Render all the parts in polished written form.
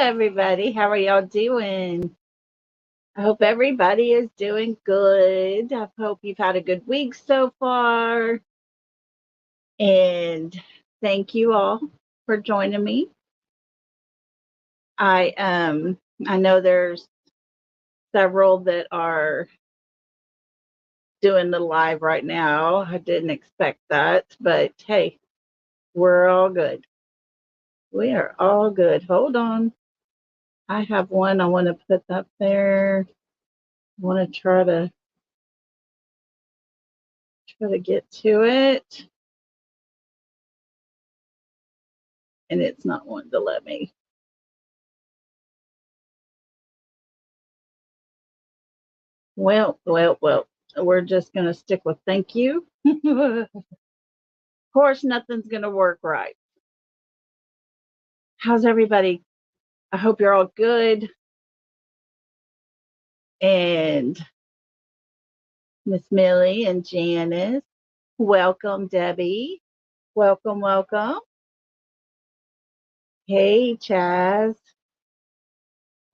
everybody. How are y'all doing? I hope everybody is doing good. I hope you've had a good week so far. And thank you all for joining me. I know there's several that are doing the live right now. I didn't expect that, but hey, we're all good. We are all good. Hold on. I have one I want to put up there. I want to try to get to it, and it's not wanting to let me. Well, we're just going to stick with thank you. Of course, nothing's going to work right. How's everybody? I hope you're all good. And Miss Millie and Janice, welcome, Debbie. Welcome. Hey, Chaz.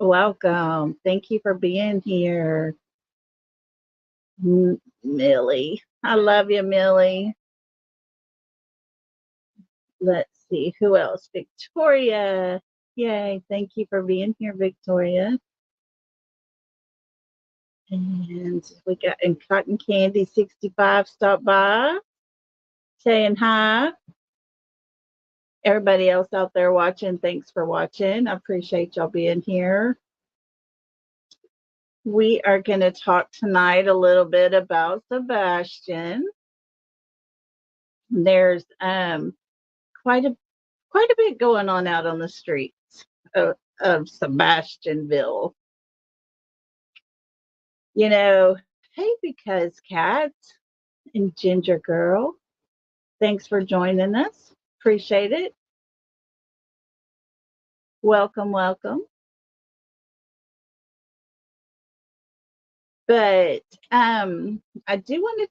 Welcome. Thank you for being here. Millie. I love you, Millie. Let's see who else. Victoria. Yay. Thank you for being here, Victoria. And we got and Cotton Candy 65 stopped by saying hi. Everybody else out there watching, thanks for watching. I appreciate y'all being here. We are going to talk tonight a little bit about Sebastian. There's quite a bit going on out on the streets of Sebastianville. You know, hey, because Cat and Ginger Girl, thanks for joining us. Appreciate it. Welcome. But I do want to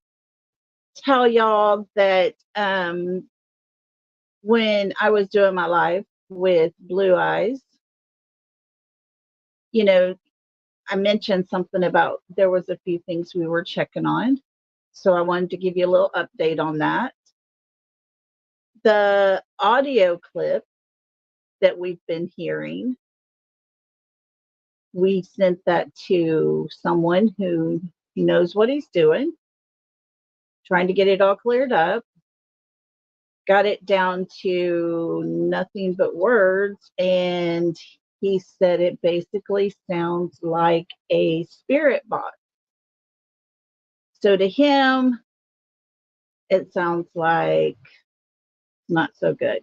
tell y'all that when I was doing my live with Blue Eyes, you know, I mentioned something about there was a few things we were checking on. So I wanted to give you a little update on that. The audio clip that we've been hearing, we sent that to someone who knows what he's doing, trying to get it all cleared up. Got it down to nothing but words, and he said it basically sounds like a spirit box. So to him, it sounds like not so good.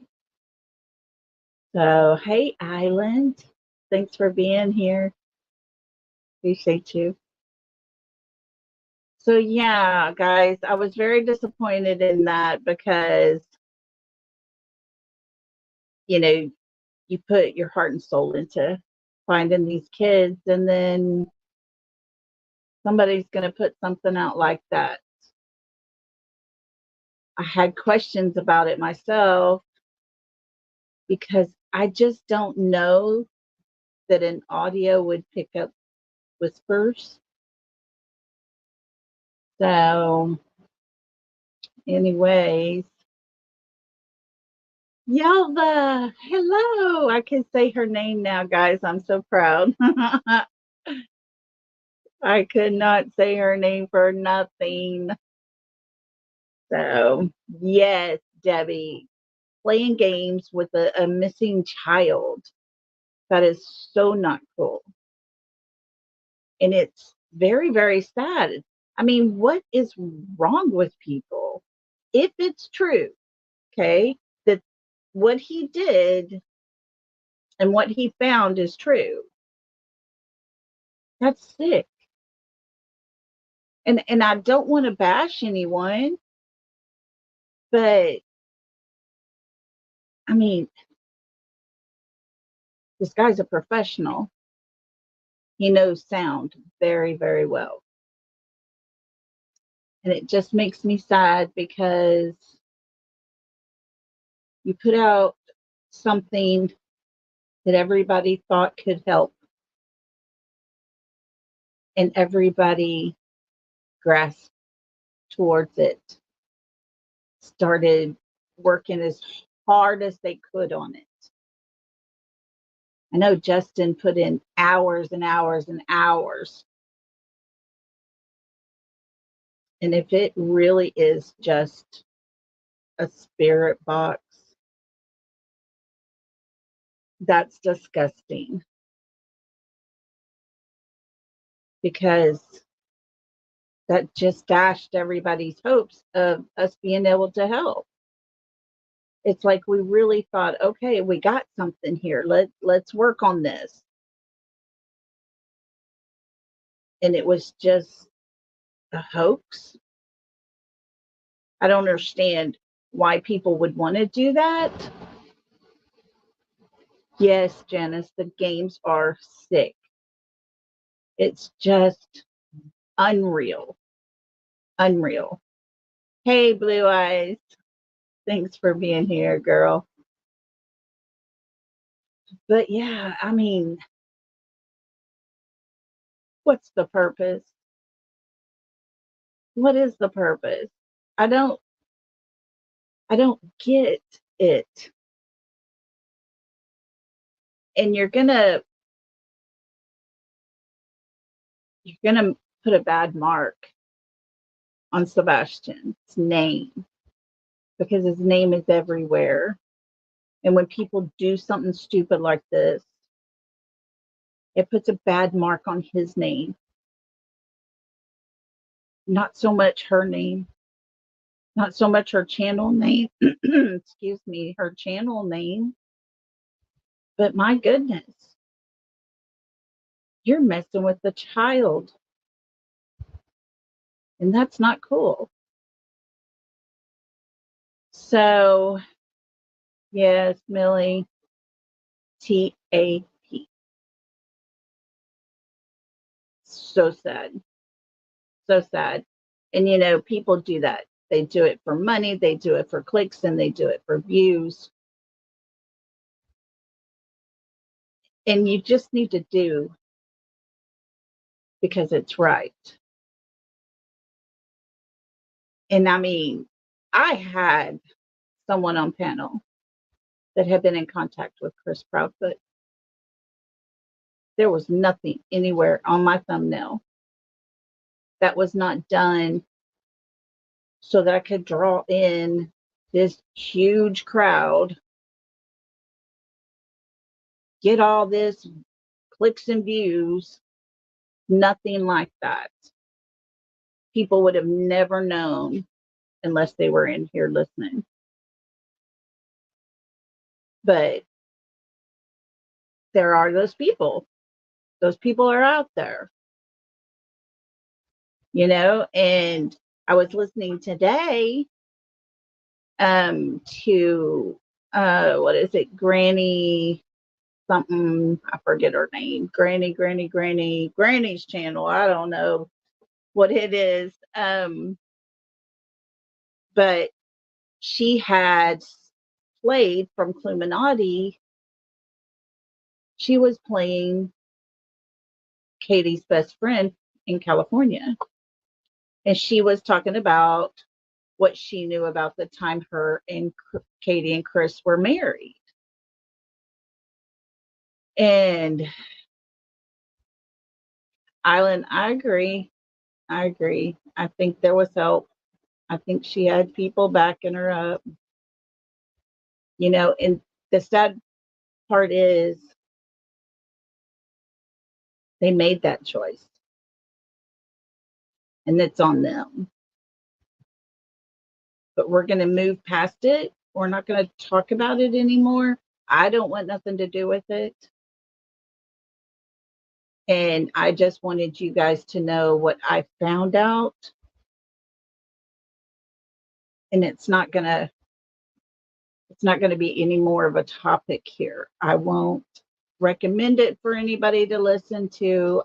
So, hey, Island, thanks for being here. Appreciate you. So, yeah, guys, I was very disappointed in that because, you know, you put your heart and soul into finding these kids, and then somebody's going to put something out like that. I had questions about it myself because I just don't know that an audio would pick up whispers. So, anyways, Yelva, hello. I can say her name now, guys. I'm so proud. I could not say her name for nothing. So, yes, Debbie, playing games with a missing child. That is so not cool. And it's very, very sad. I mean, what is wrong with people? If it's true, okay, that what he did and what he found is true, that's sick. And I don't want to bash anyone, but I mean, this guy's a professional. He knows sound very, very well. And it just makes me sad because you put out something that everybody thought could help, and everybody grasped towards it, started working as hard as they could on it. I know Justin put in hours and hours and hours. And if it really is just a spirit box, that's disgusting, because that just dashed everybody's hopes of us being able to help. It's like we really thought, okay, we got something here. Let's work on this. And it was just a hoax. I don't understand why people would want to do that. Yes, Janice, the games are sick. It's just unreal. Unreal. Hey, Blue Eyes. Thanks for being here, girl. But yeah, I mean, what's the purpose? What is the purpose? I don't I don't get it. And you're gonna put a bad mark on Sebastian's name, because his name is everywhere. And when people do something stupid like this, it puts a bad mark on his name. Not so much her name, not so much her channel name, excuse me, her channel name, but my goodness, you're messing with the child. And that's not cool. So, yes, Millie, TAP. So sad. So sad. And people do that. They do it for money, they do it for clicks, and they do it for views. And you just need to do because it's right. And I mean, I had someone on panel that had been in contact with Chris Proudfoot. There was nothing anywhere on my thumbnail that was not done so that I could draw in this huge crowd, get all this clicks and views. Nothing like that. People would have never known unless they were in here listening. But there are those people. Those people are out there, and I was listening today to what is it, Granny something, I forget her name. Granny's channel. I don't know what it is. But she had played from Cluminati. She was playing Katie's best friend in California. And she was talking about what she knew about the time her and Katie and Chris were married. And Island, I agree. I think there was help. I think she had people backing her up. And the sad part is they made that choice. And it's on them. But we're going to move past it. We're not going to talk about it anymore. I don't want nothing to do with it. And I just wanted you guys to know what I found out. And it's not going to be any more of a topic here. I won't recommend it for anybody to listen to.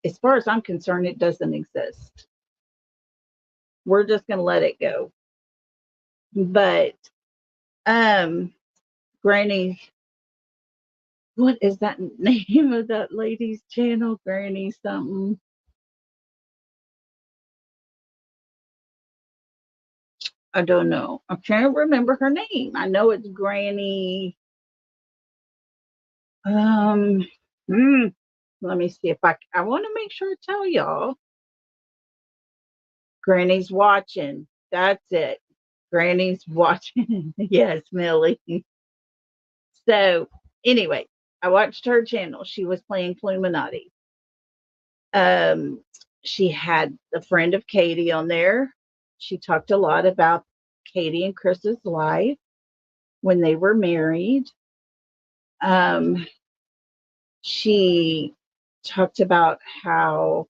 As far as I'm concerned, it doesn't exist. We're just going to let it go. But Granny What is that name of that lady's channel? Granny something. I don't know. I can't remember her name. I know it's Granny. Um, hmm, let me see if I want to make sure to tell y'all. Granny's watching. That's it. Granny's watching. Yes, Millie. So anyway, I watched her channel. She was playing Illuminati. Um, she had a friend of Katie on there. She talked a lot about Katie and Chris's life when they were married. Um, she talked about how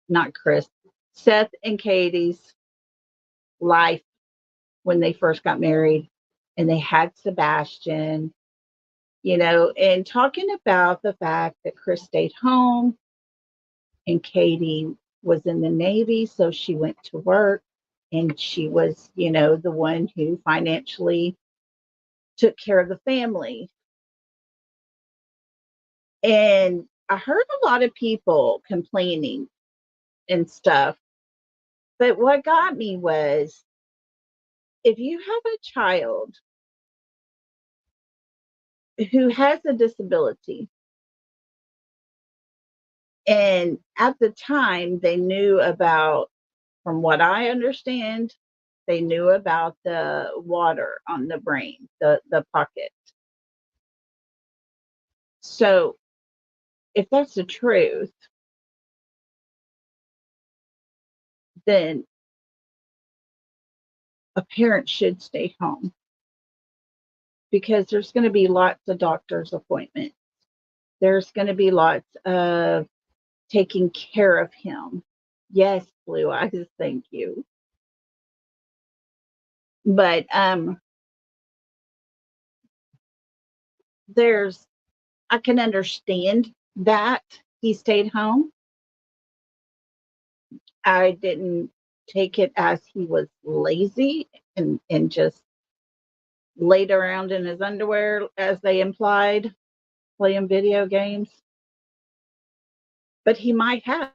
not Chris, Seth and Katie's life when they first got married, and they had Sebastian, and talking about the fact that Chris stayed home and Katie was in the Navy, so she went to work and she was, the one who financially took care of the family. And I heard a lot of people complaining and stuff. But what got me was if you have a child who has a disability, and at the time they knew about, from what I understand, they knew about the water on the brain, the pocket. So if that's the truth, then a parent should stay home because there's going to be lots of doctor's appointments. There's going to be lots of taking care of him. Yes, Blue Eyes, thank you. But there's I can understand that he stayed home. I didn't take it as he was lazy and just laid around in his underwear, as they implied, playing video games. But he might have.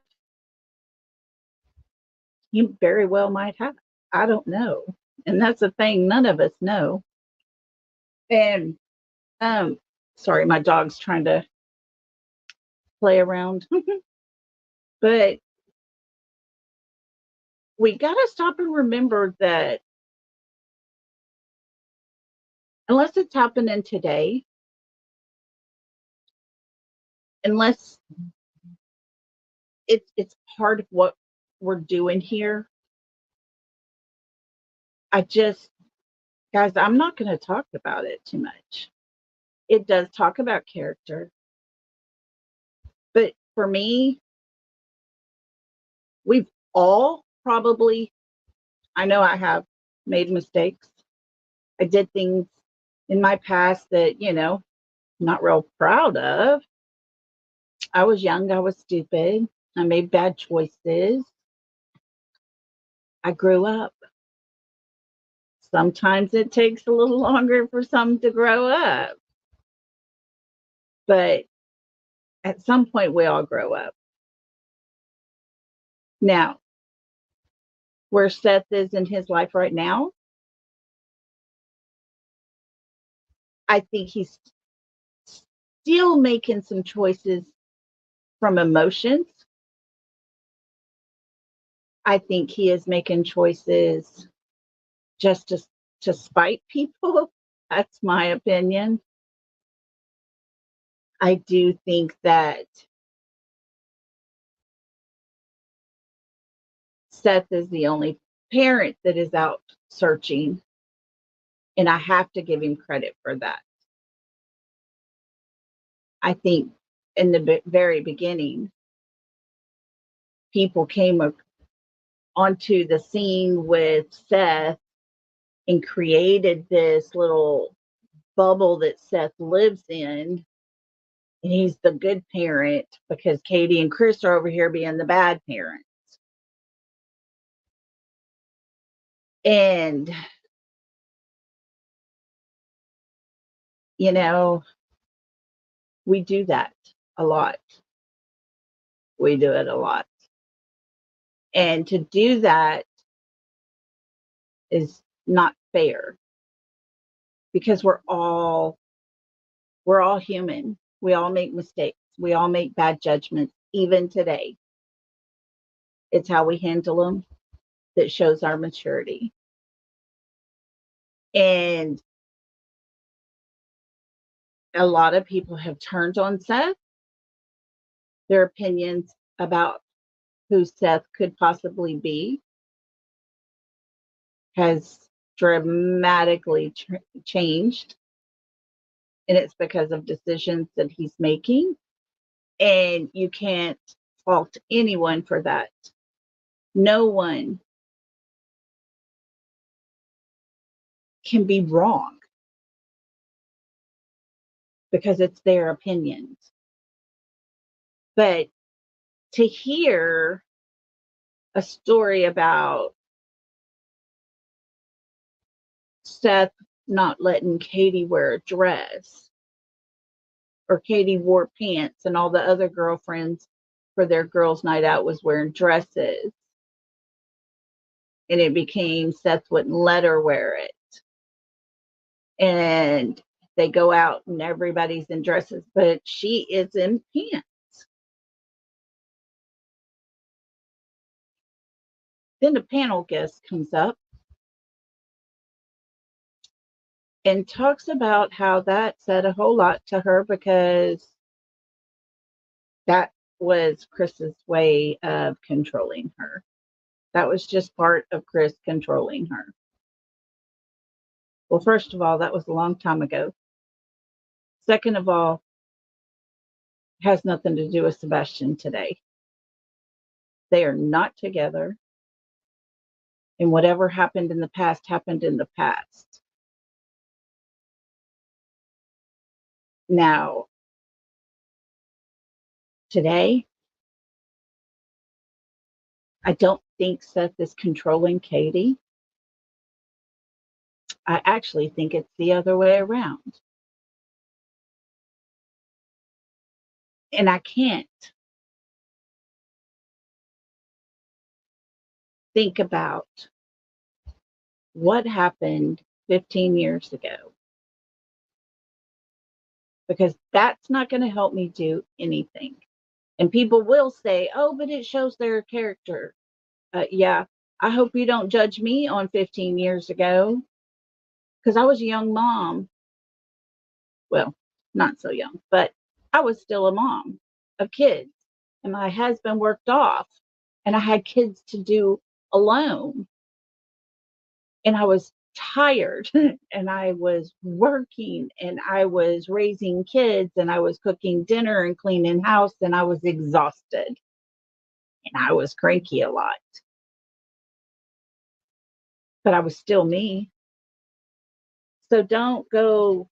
He very well might have. I don't know. And that's the thing, none of us know. And um sorry, my dog's trying to play around. But we got to stop and remember that unless it's happening today, unless it's part of what we're doing here, I just, guys, I'm not going to talk about it too much. It does talk about character, but for me, we've all probably, I know I have made mistakes. I did things in my past that, not real proud of. I was young, I was stupid, I made bad choices. I grew up. Sometimes it takes a little longer for some to grow up, but at some point we all grow up. Now, where Seth is in his life right now, I think he's still making some choices from emotions. I think he is making choices just to spite people. That's my opinion. I do think that Seth is the only parent that is out searching, and I have to give him credit for that. I think in the very beginning, people came onto the scene with Seth and created this little bubble that Seth lives in. And he's the good parent because Katie and Chris are over here being the bad parents. And, you know, We do that a lot. We do it a lot. And to do that is not fair because we're all human. We all make mistakes. We all make bad judgments, even today. It's how we handle them that shows our maturity. And a lot of people have turned on Seth. Their opinions about who Seth could possibly be has dramatically changed. And it's because of decisions that he's making. And you can't fault anyone for that. No one can be wrong because it's their opinions. But to hear a story about Seth not letting Katie wear a dress, or Katie wore pants and all the other girlfriends for their girls' night out was wearing dresses, and it became Seth wouldn't let her wear it. And they go out and everybody's in dresses, but she is in pants. Then the panel guest comes up and talks about how that said a whole lot to her because that was Chris's way of controlling her. That was just part of Chris controlling her. Well, first of all, that was a long time ago. Second of all, has nothing to do with Sebastian today. They are not together. And whatever happened in the past happened in the past. Now, today, I don't think Seth is controlling Katie. I actually think it's the other way around. And I can't think about what happened 15 years ago because that's not going to help me do anything. And people will say, oh, but it shows their character. Yeah, I hope you don't judge me on 15 years ago because I was a young mom. Well, not so young, but I was still a mom of kids. And my husband worked off and I had kids to do alone. And I was tired and I was working and I was raising kids and I was cooking dinner and cleaning house and I was exhausted and I was cranky a lot. But I was still me. So don't go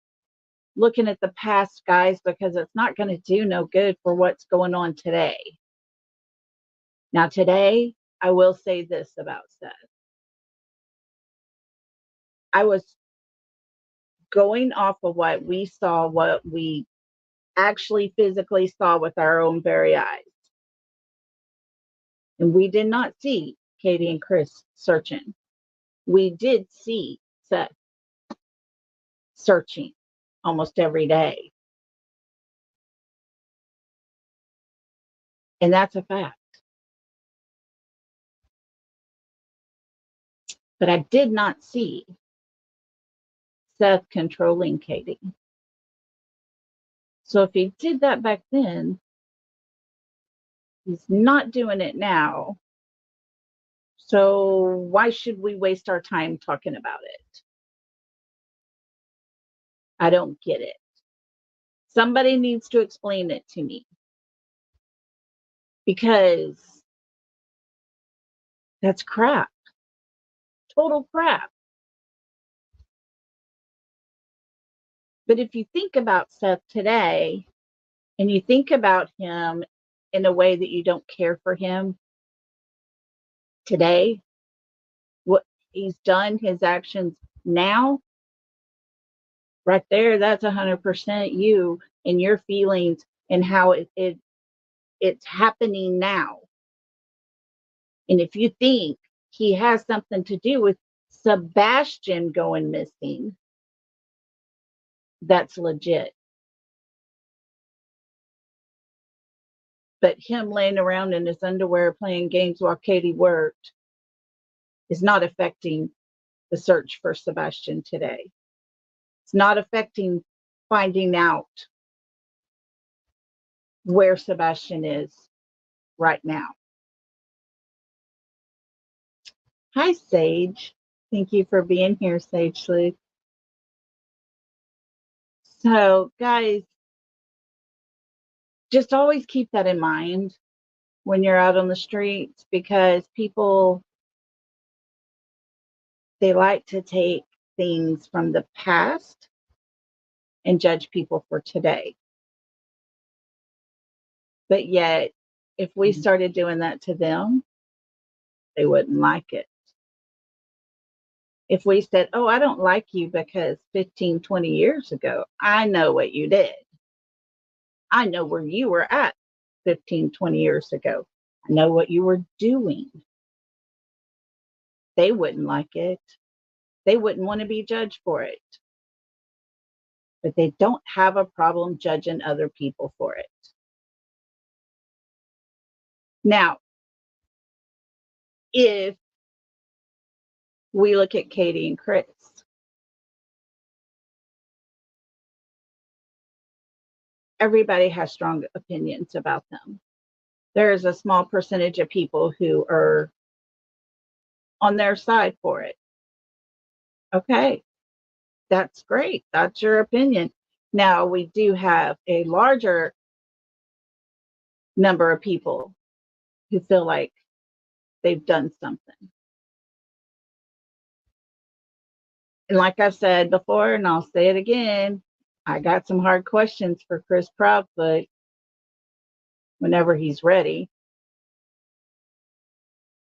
looking at the past, guys, because it's not going to do no good for what's going on today. Now, today, I will say this about Seth. I was going off of what we saw, what we actually physically saw with our own very eyes. And we did not see Katie and Chris searching. We did see Seth searching almost every day. And that's a fact. But I did not see Seth controlling Katie. So if he did that back then, he's not doing it now. So why should we waste our time talking about it? I don't get it. Somebody needs to explain it to me because that's crap. Total crap. But if you think about Seth today and you think about him in a way that you don't care for him today, what he's done, his actions now, right there, that's 100% you. and your feelings and how it's happening now. And if you think he has something to do with Sebastian going missing, that's legit. But him laying around in his underwear playing games while Katie worked is not affecting the search for Sebastian today. It's not affecting finding out where Sebastian is right now. Hi, Sage. Thank you for being here, Sage Sleuth. So, guys, just always keep that in mind when you're out on the streets, because people, they like to take things from the past and judge people for today. But yet, if we started doing that to them, they wouldn't like it. If we said, oh, I don't like you because 15, 20 years ago, I know what you did. I know where you were at 15, 20 years ago. I know what you were doing. They wouldn't like it. They wouldn't want to be judged for it. But they don't have a problem judging other people for it. Now, if we look at Katie and Chris, everybody has strong opinions about them. There is a small percentage of people who are on their side for it. Okay, that's great. That's your opinion. Now, we do have a larger number of people who feel like they've done something. And like I've said before, and I'll say it again, I got some hard questions for Chris Proudfoot whenever he's ready.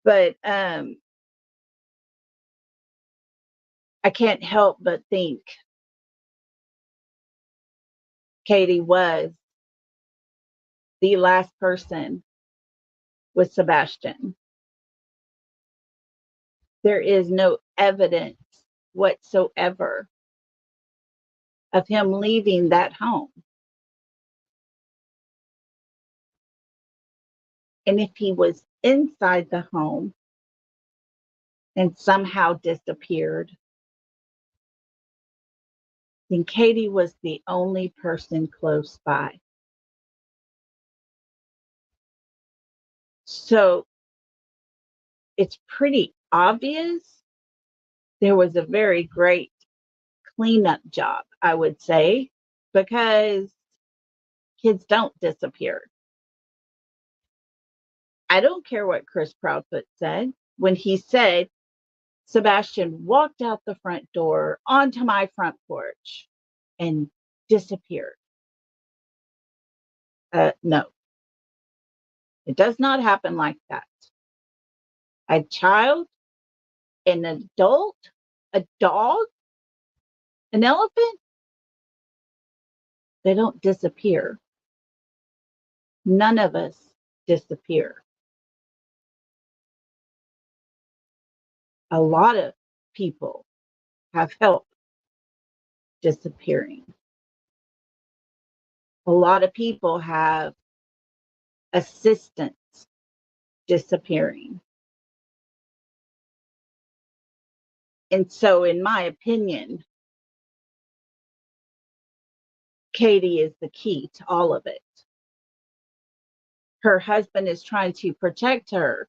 But I can't help but think Katie was the last person with Sebastian. There is no evidence whatsoever of him leaving that home. And if he was inside the home and somehow disappeared, then Katie was the only person close by. So it's pretty obvious there was a very great cleanup job, I would say, because kids don't disappear. I don't care what Chris Proudfoot said when he said Sebastian walked out the front door onto my front porch and disappeared. No, it does not happen like that. A child, an adult, a dog, an elephant, they don't disappear. None of us disappear. A lot of people have help disappearing. A lot of people have assistance disappearing. And so, in my opinion, Katie is the key to all of it. Her husband is trying to protect her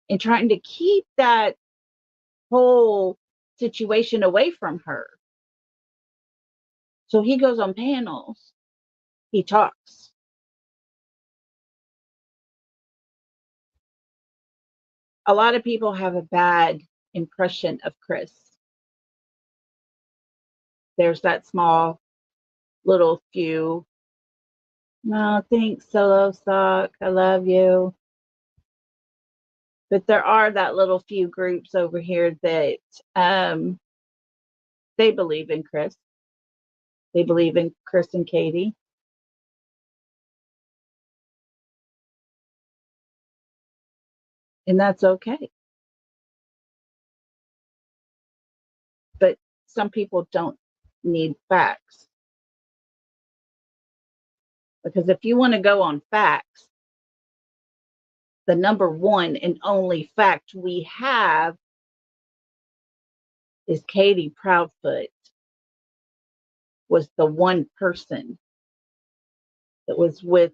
and trying to keep that whole situation away from her. So he goes on panels, he talks. A lot of people have a bad impression of Chris. There's that small little few, no, thanks, Solo Sock, I love you. But there are that little few groups over here that they believe in Chris. They believe in Chris and Katie. and that's okay. But some people don't need facts, because if you want to go on facts, the number one and only fact we have is Katie Proudfoot was the one person that was with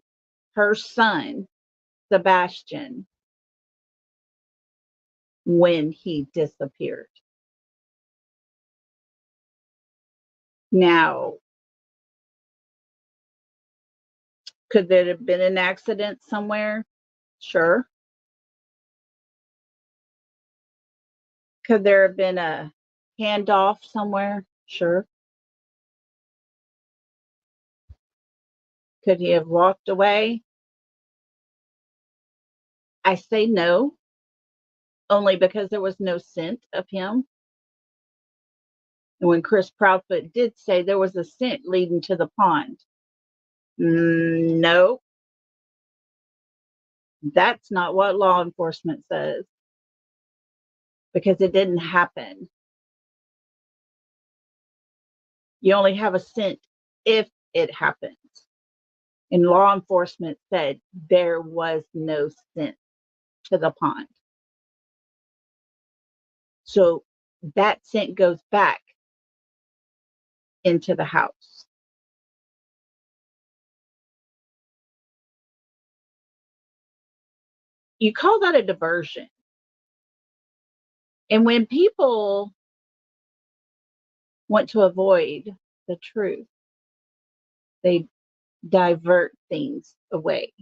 her son, Sebastian, when he disappeared. Now, could there have been an accident somewhere? Sure. Could there have been a handoff somewhere? Sure. Could he have walked away? I say no, only because there was no scent of him. And when Chris Proudfoot did say there was a scent leading to the pond, no, that's not what law enforcement says, because it didn't happen. You only have a scent if it happens. And law enforcement said there was no scent to the pond. So that scent goes back into the house. You call that a diversion. And when people want to avoid the truth, they divert things away.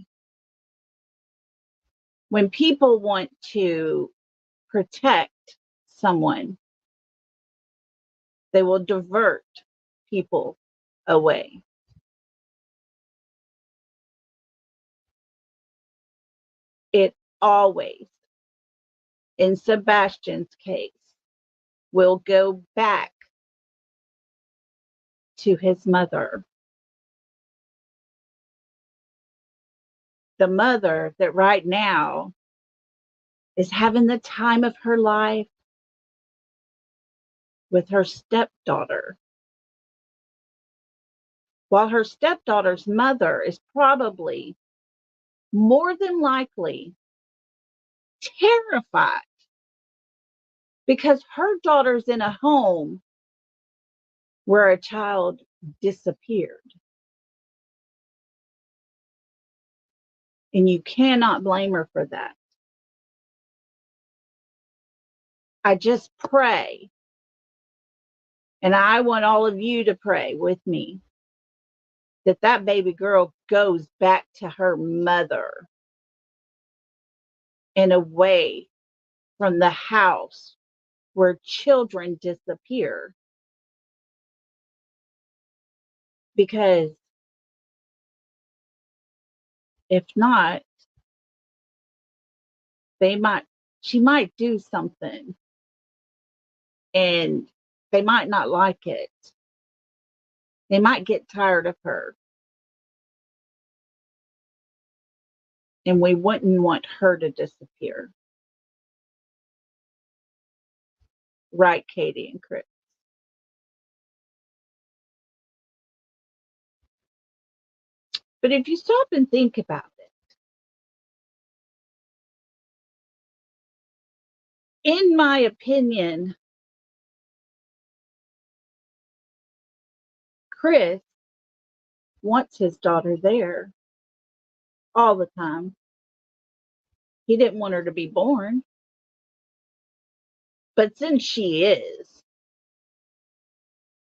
When people want to protect someone, they will divert people away. It always, in Sebastian's case, will go back to his mother. The mother that right now is having the time of her life with her stepdaughter, while her stepdaughter's mother is probably more than likely terrified because her daughter's in a home where a child disappeared. And you cannot blame her for that. I just pray, and I want all of you to pray with me, that that baby girl goes back to her mother and away from the house where children disappear. Because if not, they might she might do something and they might not like it. They might get tired of her. And we wouldn't want her to disappear. Right, Katie and Chris? But if you stop and think about it, in my opinion, Chris wants his daughter there all the time. He didn't want her to be born. But since she is,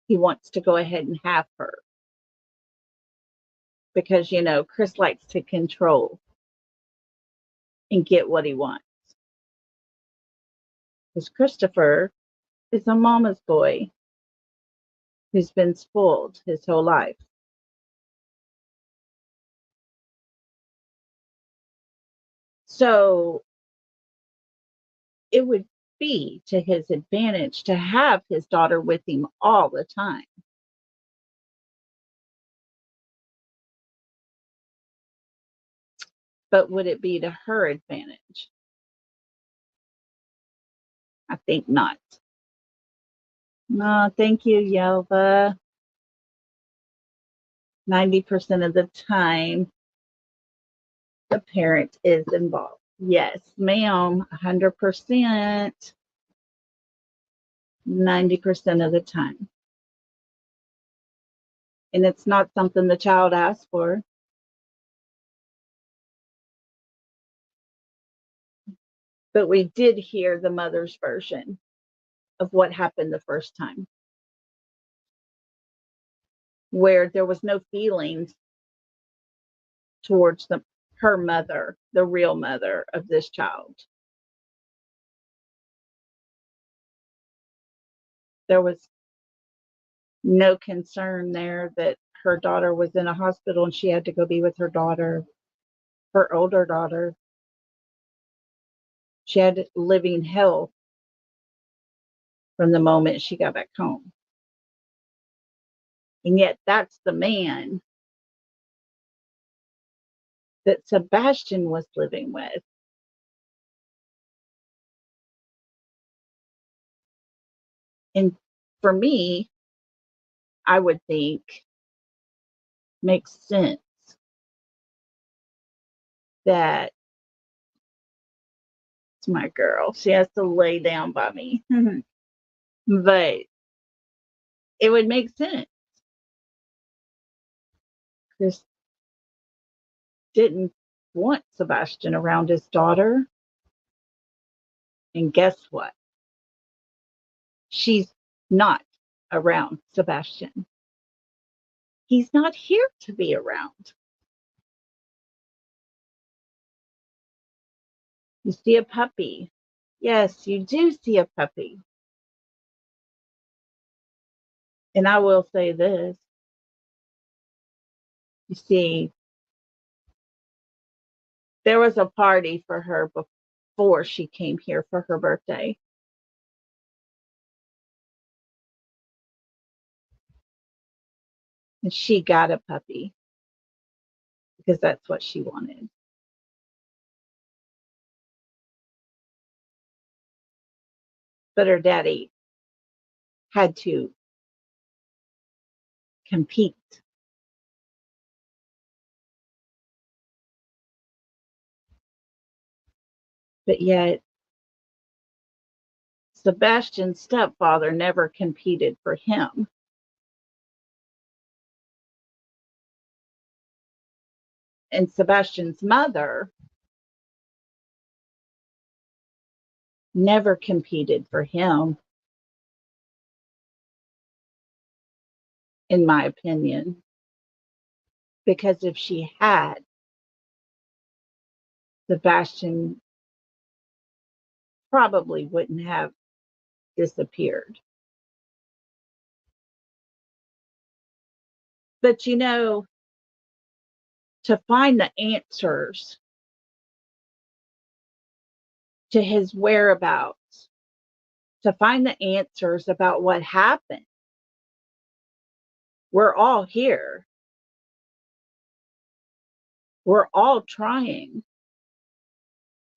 he wants to go ahead and have her. Because, Chris likes to control and get what he wants. Because Christopher is a mama's boy who's been spoiled his whole life. So it would be to his advantage to have his daughter with him all the time. But would it be to her advantage? I think not. No, thank you, Yelva. 90% of the time, the parent is involved. Yes, ma'am, 100%, 90% of the time. And it's not something the child asked for. But we did hear the mother's version of what happened the first time, where there was no feelings towards her mother, the real mother of this child. There was no concern there that her daughter was in a hospital and she had to go be with her daughter, her older daughter. She had living hell from the moment she got back home. And yet that's the man that Sebastian was living with. And for me, I would think makes sense that it's my girl. She has to lay down by me. But it would make sense. Chris didn't want Sebastian around his daughter. And guess what? She's not around Sebastian. He's not here to be around. You see a puppy. Yes, you do see a puppy. And I will say this. You see, there was a party for her before she came here for her birthday. And she got a puppy because that's what she wanted. But her daddy had to compete. But yet, Sebastian's stepfather never competed for him. And Sebastian's mother never competed for him, in my opinion. Because if she had, Sebastian probably wouldn't have disappeared. But to find the answers to his whereabouts, to find the answers about what happened, we're all here. We're all trying.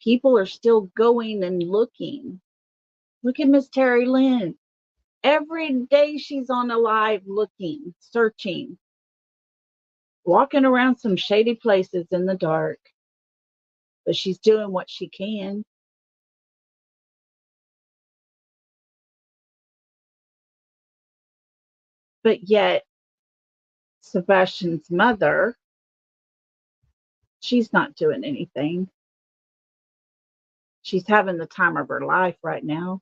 People are still going and looking. Look at Miss Terry Lynn. Every day she's on a live looking, searching, walking around some shady places in the dark. But she's doing what she can. But yet, Sebastian's mother, she's not doing anything. She's having the time of her life right now.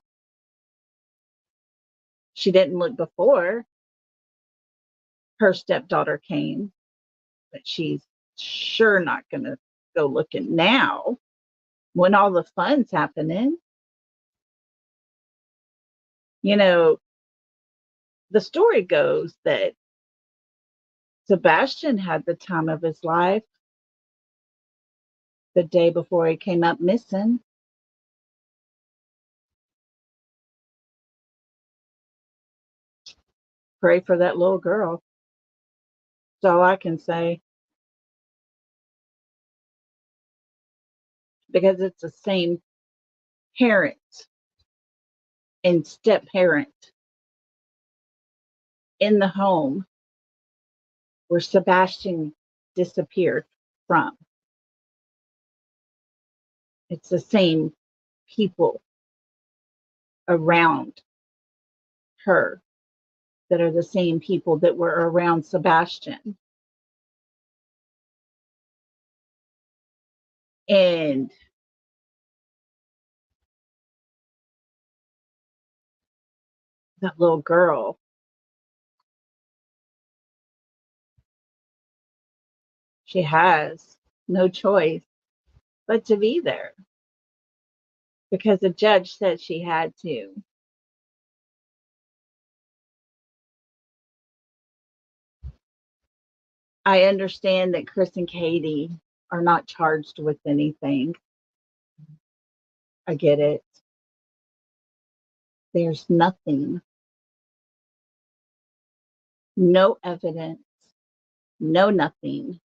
She didn't look before her stepdaughter came, but she's sure not going to go looking now when all the fun's happening. You know, the story goes that Sebastian had the time of his life the day before he came up missing. Pray for that little girl. That's all I can say. Because it's the same parent and step parent in the home where Sebastian disappeared from. It's the same people around her that are the same people that were around Sebastian. And that little girl, she has no choice but to be there because the judge said she had to. I understand that Chris and Katie are not charged with anything. I get it. There's nothing, no evidence, no nothing.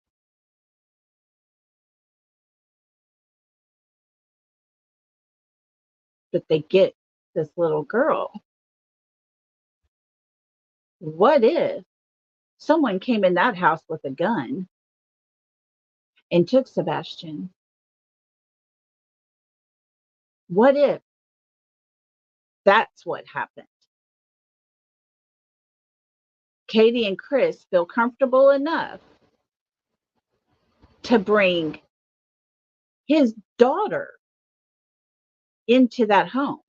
But they get this little girl. What if someone came in that house with a gun and took Sebastian? What if that's what happened? Katie and Chris feel comfortable enough to bring his daughter into that home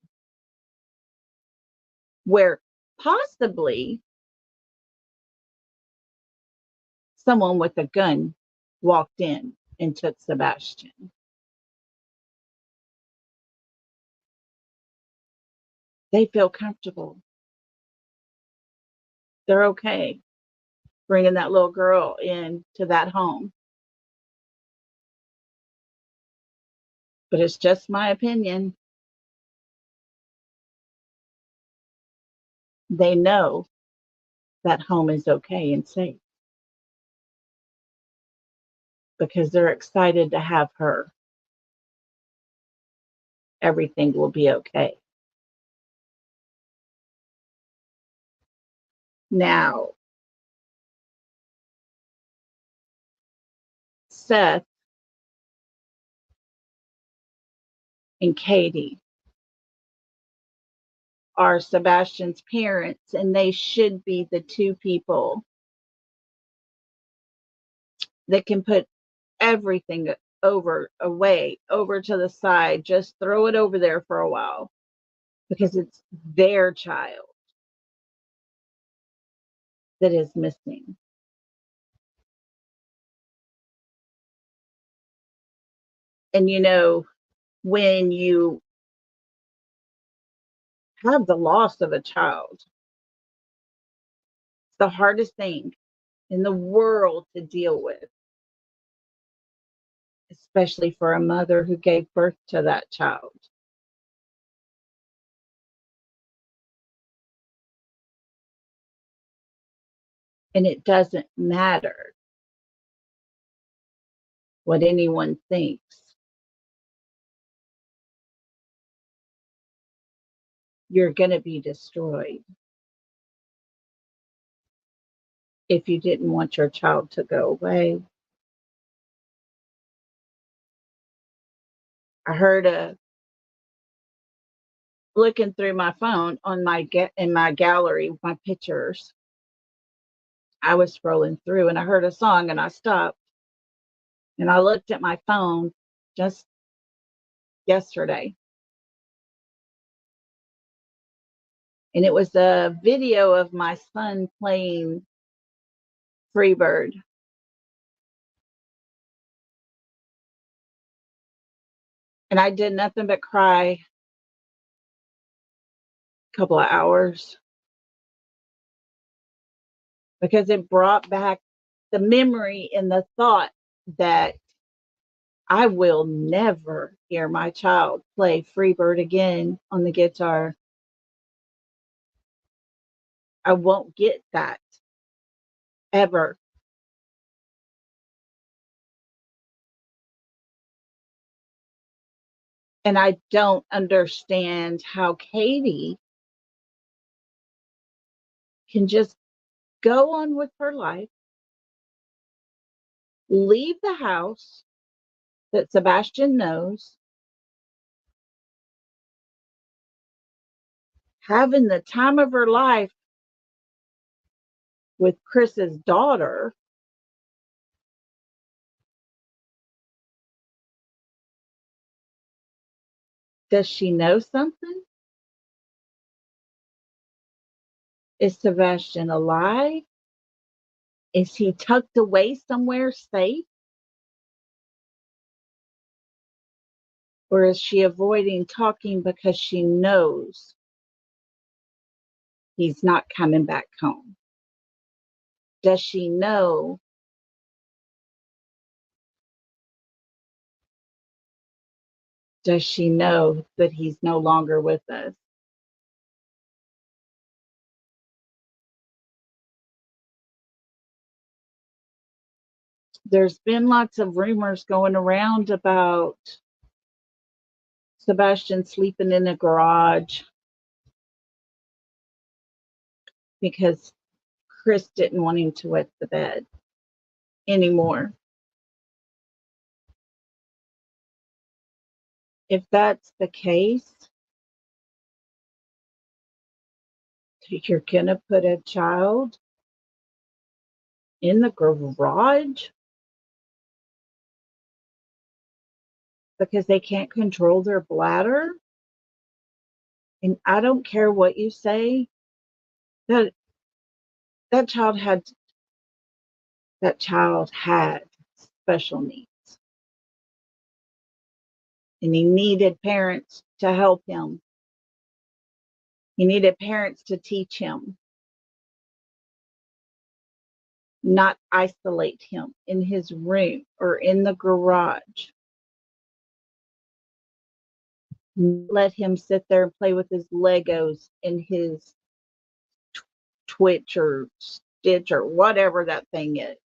where possibly someone with a gun walked in and took Sebastian. They feel comfortable. They're okay bringing that little girl into that home. But it's just my opinion. They know that home is okay and safe because they're excited to have her. Everything will be okay. Now, Seth and Katie are Sebastian's parents, and they should be the two people that can put everything over to the side, just throw it over there for a while because it's their child that is missing. And when you have the loss of a child, it's the hardest thing in the world to deal with, especially for a mother who gave birth to that child. And it doesn't matter what anyone thinks. You're going to be destroyed if you didn't want your child to go away. I heard looking through my phone on in my gallery, my pictures. I was scrolling through and I heard a song and I stopped and I looked at my phone just yesterday. And it was a video of my son playing Freebird. And I did nothing but cry a couple of hours because it brought back the memory and the thought that I will never hear my child play Freebird again on the guitar. I won't get that ever. And I don't understand how Katie can just go on with her life, leave the house that Sebastian knows, having the time of her life with Chris's daughter. Does she know something? Is Sebastian alive? Is he tucked away somewhere safe? Or is she avoiding talking because she knows he's not coming back home? Does she know that he's no longer with us? There's been lots of rumors going around about Sebastian sleeping in a garage because Chris didn't want him to wet the bed anymore. If that's the case, you're going to put a child in the garage because they can't control their bladder? And I don't care what you say, that that child had that child had special needs, and he needed parents to help him. He needed parents to teach him, not isolate him in his room or in the garage. Let him sit there and play with his Legos and his Twitch or Stitch or whatever that thing is.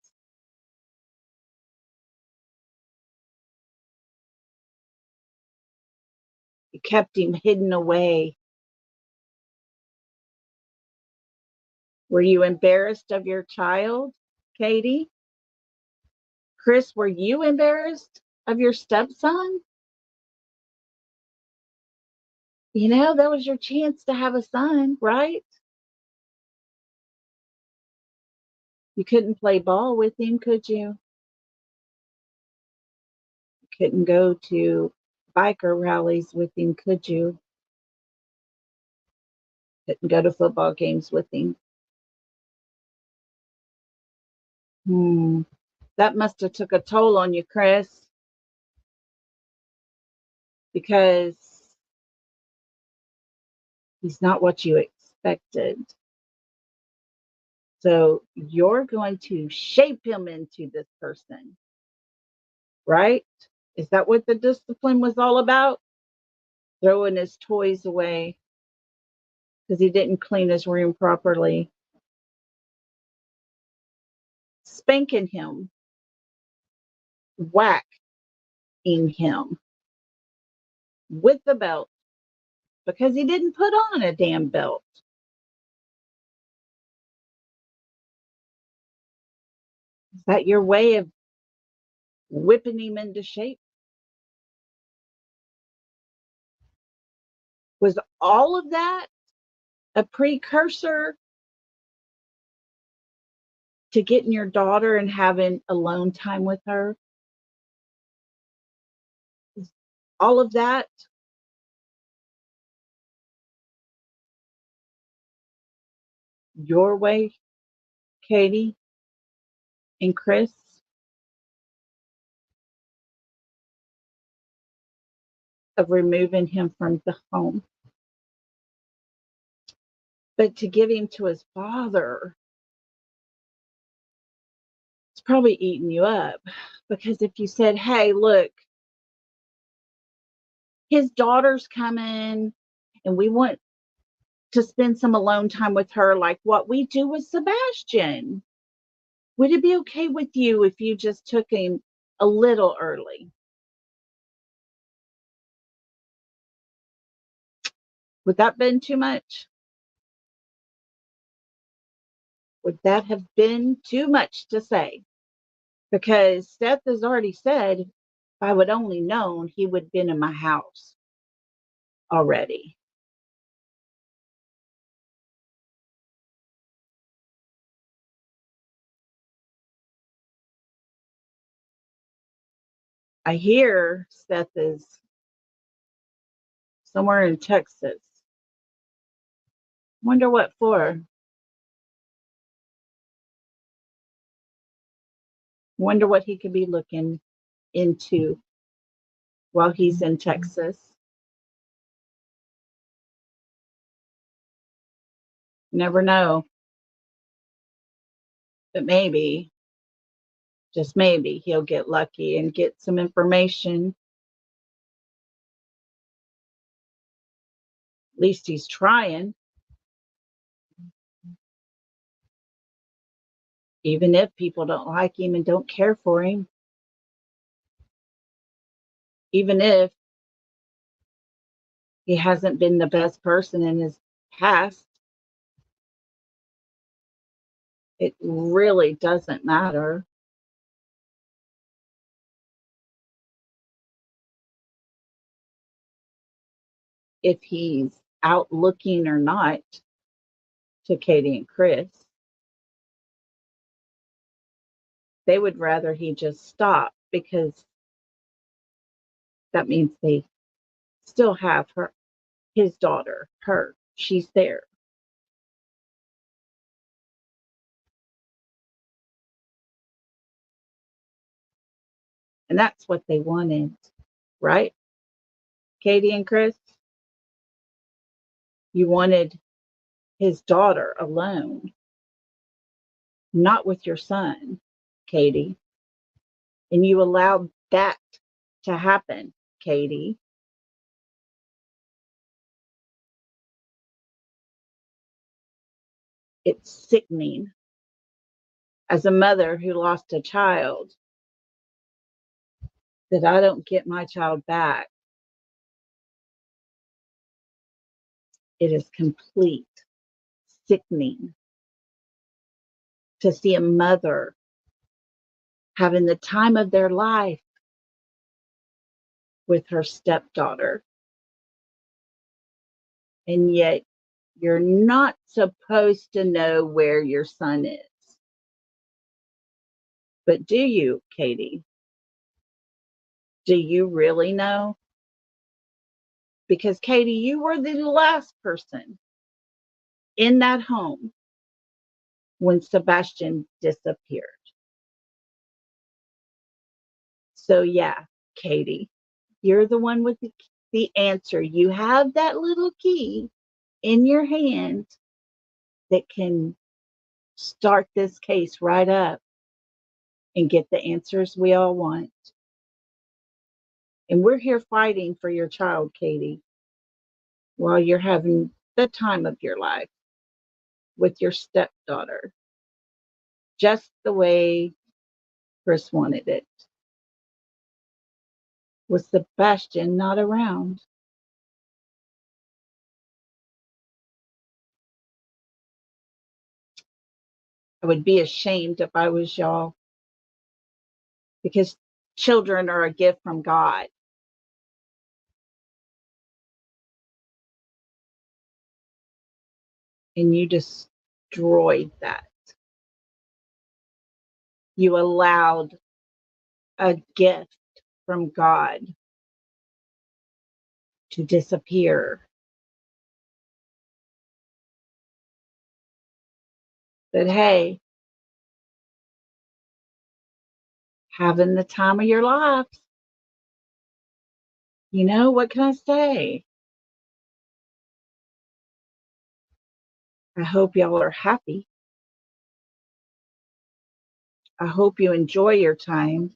You kept him hidden away. Were you embarrassed of your child, Katie? Chris, were you embarrassed of your stepson? You know, that was your chance to have a son, right? You couldn't play ball with him, could you? You couldn't go to biker rallies with him, could you? Couldn't go to football games with him. That must have took a toll on you, Chris, because he's not what you expected. So you're going to shape him into this person, right? Is that what the discipline was all about? Throwing his toys away because he didn't clean his room properly, spanking him, whacking him with the belt because he didn't put on a damn belt. Is that your way of whipping him into shape? Was all of that a precursor to getting your daughter and having alone time with her? Is all of that your way, Katie and Chris, of removing him from the home? But to give him to his father, it's probably eating you up. Because if you said, hey, look, his daughter's coming and we want to spend some alone time with her, like what we do with Sebastian, would it be okay with you if you just took him a little early? Would that been too much? Would that have been too much to say? Because Seth has already said, if I would only known, he would have been in my house already. I hear Seth is somewhere in Texas. Wonder what for. Wonder what he could be looking into while he's in Texas. Never know. But maybe, just maybe, he'll get lucky and get some information. At least he's trying, even if people don't like him and don't care for him. Even if he hasn't been the best person in his past, it really doesn't matter if he's out looking or not to Katie and Chris. They would rather he just stop because that means they still have her, his daughter, her. She's there. And that's what they wanted, right? Katie and Chris, you wanted his daughter alone, not with your son, Katie. And you allowed that to happen, Katie. It's sickening. As a mother who lost a child, that I don't get my child back, it is complete sickening to see a mother having the time of their life with her stepdaughter. And yet you're not supposed to know where your son is. But do you, Katie? Do you really know? Because, Katie, you were the last person in that home when Sebastian disappeared. So, yeah, Katie, you're the one with the answer. You have that little key in your hand that can start this case right up and get the answers we all want. And we're here fighting for your child, Katie, while you're having the time of your life with your stepdaughter, just the way Chris wanted it, with Sebastian not around. I would be ashamed if I was y'all, because children are a gift from God. And you destroyed that. You allowed a gift from God to disappear. But hey, having the time of your life, what can I say? I hope y'all are happy. I hope you enjoy your time,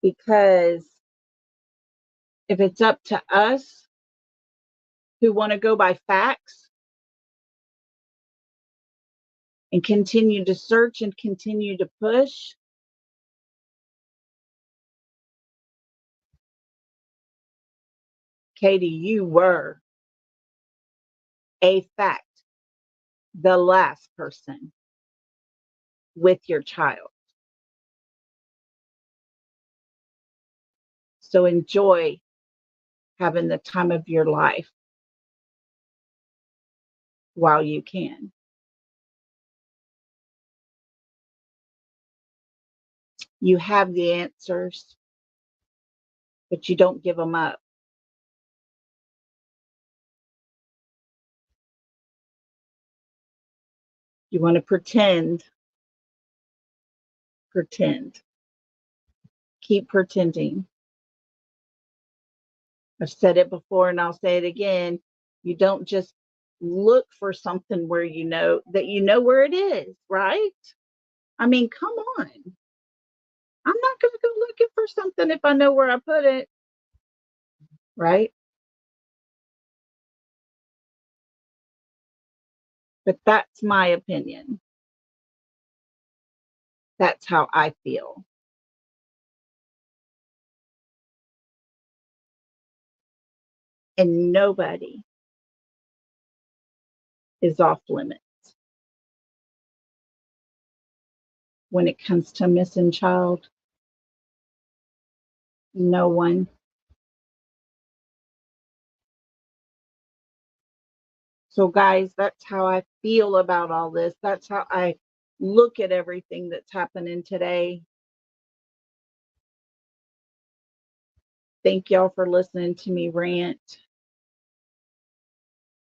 because if it's up to us who want to go by facts and continue to search and continue to push, Katie, you were a fact. the last person with your child. So enjoy having the time of your life while you can. You have the answers, but you don't give them up. You want to pretend. Keep pretending. I've said it before and I'll say it again. You don't just look for something where you know that you know where it is, right? I mean, come on. I'm not going to go looking for something if I know where I put it, right? But that's my opinion. That's how I feel. And nobody is off limits when it comes to missing child. No one. So, guys, that's how I feel about all this. That's how I look at everything that's happening today. Thank y'all for listening to me rant.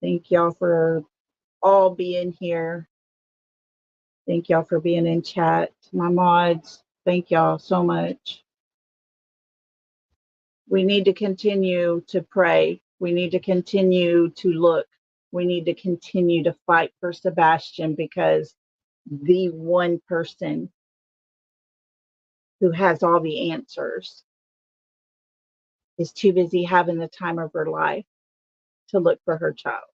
Thank y'all for all being here. Thank y'all for being in chat. My mods, thank y'all so much. We need to continue to pray. We need to continue to look. We need to continue to fight for Sebastian because the one person who has all the answers is too busy having the time of her life to look for her child.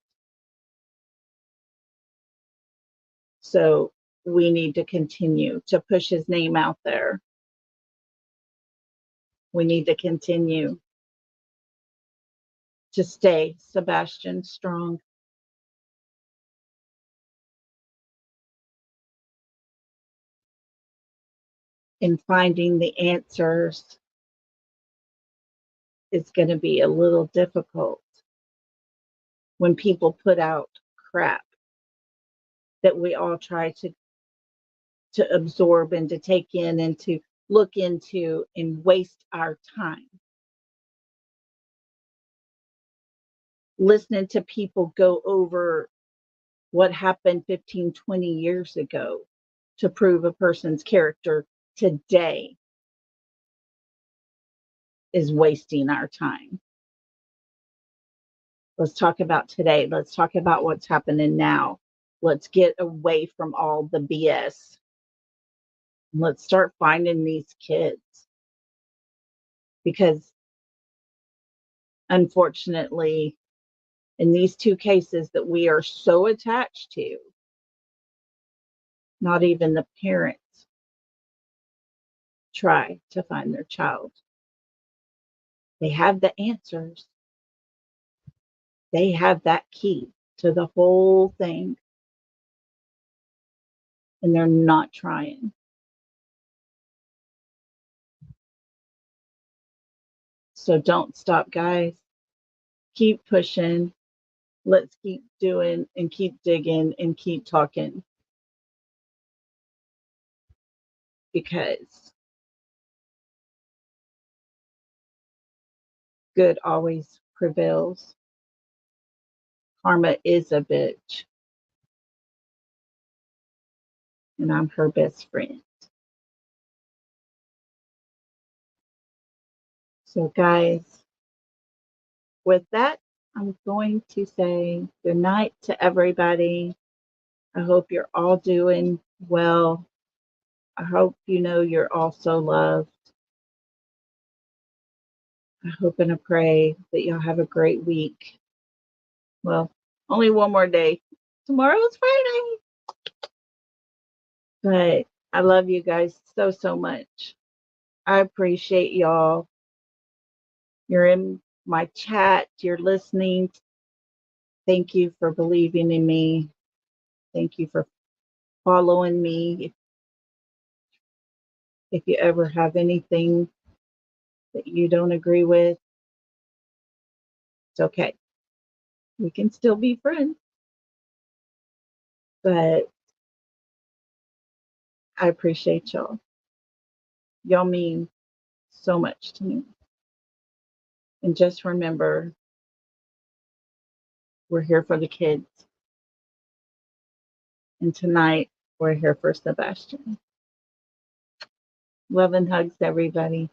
So we need to continue to push his name out there. We need to continue to stay Sebastian strong. And finding the answers is going to be a little difficult when people put out crap that we all try to absorb and to take in and to look into and waste our time. Listening to people go over what happened 15, 20 years ago to prove a person's character today is wasting our time. Let's talk about today. Let's talk about what's happening now. Let's get away from all the BS. Let's start finding these kids. Because unfortunately, in these two cases that we are so attached to, not even the parents try to find their child. They have the answers. They have that key to the whole thing, and they're not trying. So don't stop, guys. Keep pushing. Let's keep doing and keep digging and keep talking because good always prevails. Karma is a bitch, and I'm her best friend. So, guys, with that, I'm going to say good night to everybody. I hope you're all doing well. I hope you know you're also loved. I hope and I pray that you'll have a great week. Well, only one more day. Tomorrow's Friday. But I love you guys so, so much. I appreciate y'all. You're in my chat, you're listening. Thank you for believing in me. Thank you for following me. If you ever have anything that you don't agree with, it's okay. We can still be friends. But I appreciate y'all. Y'all mean so much to me. And just remember, we're here for the kids. And tonight, we're here for Sebastian. Love and hugs, everybody.